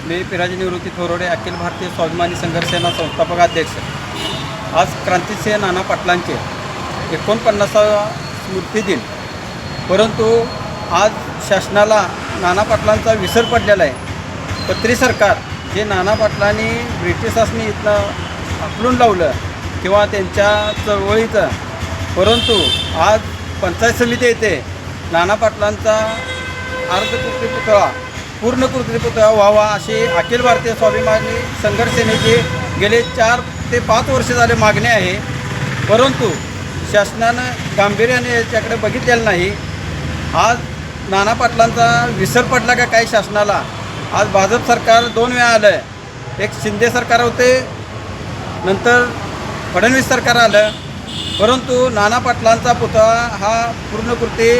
मी पिराजी निवृत्ती थोरडे अखिल भारतीय स्वाभिमानी संघर्ष सेना संस्थापक अध्यक्ष। आज क्रांतिसिंह नाना पाटलांचे 49वा स्मृती दिन, परंतु आज शासनाला नाना पाटलांचा विसर पडलेला आहे। पत्री सरकार जे नाना पाटलांनी ब्रिटिशांनी इथं आकलून लावलं किंवा त्यांच्या चळवळीचं, परंतु आज पंचायत समिती येते नाना पाटलांचा अर्धकृती पुतळा पूर्ण कृती पुतळा व्हावा अशी अखिल भारतीय स्वाभिमानी संघर्ष सेनेची गेले 4 ते 5 वर्ष झाले मागणी आहे, परंतु शासनानं गांभीर्याने याच्याकडे बघितलेलं नाही। आज नाना पाटलांचा विसर पडला का काय शासनाला? आज भाजप सरकार 2 वेळा आलं, एक शिंदे सरकार होते, नंतर फडणवीस सरकार आलं, परंतु नाना पाटलांचा पुतळा हा पूर्णकृती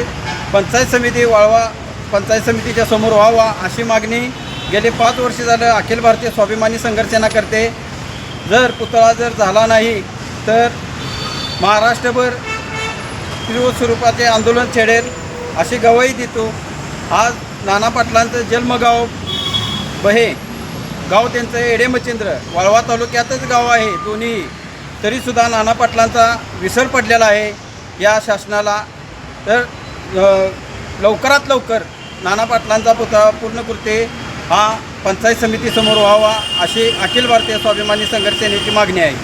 पंचायत समिती वाळवा पंचायत समितीच्या समोर व्हावा अशी मागणी गेले 5 वर्ष झालं अखिल भारतीय स्वाभिमानी संघर्ष सेना करते। जर पुतळा झाला नाही तर महाराष्ट्रभर तीव्र स्वरूपाचे आंदोलन छेडेल अशी गवाही देतो। आज नाना पाटलांचं जन्मगाव बहे, गाव त्यांचं एडेमचिंद्र, वाळवा तालुक्यातच गाव आहे दोन्ही, तरीसुद्धा नाना पाटलांचा विसर पडलेला आहे या शासनाला। तर लवकरात लवकर नाना पाटलांचा पुतळा पूर्णकृती हा पंचायत समितीसमोर व्हावा अशी अखिल भारतीय स्वाभिमानी संघर्ष सेनेची मागणी आहे।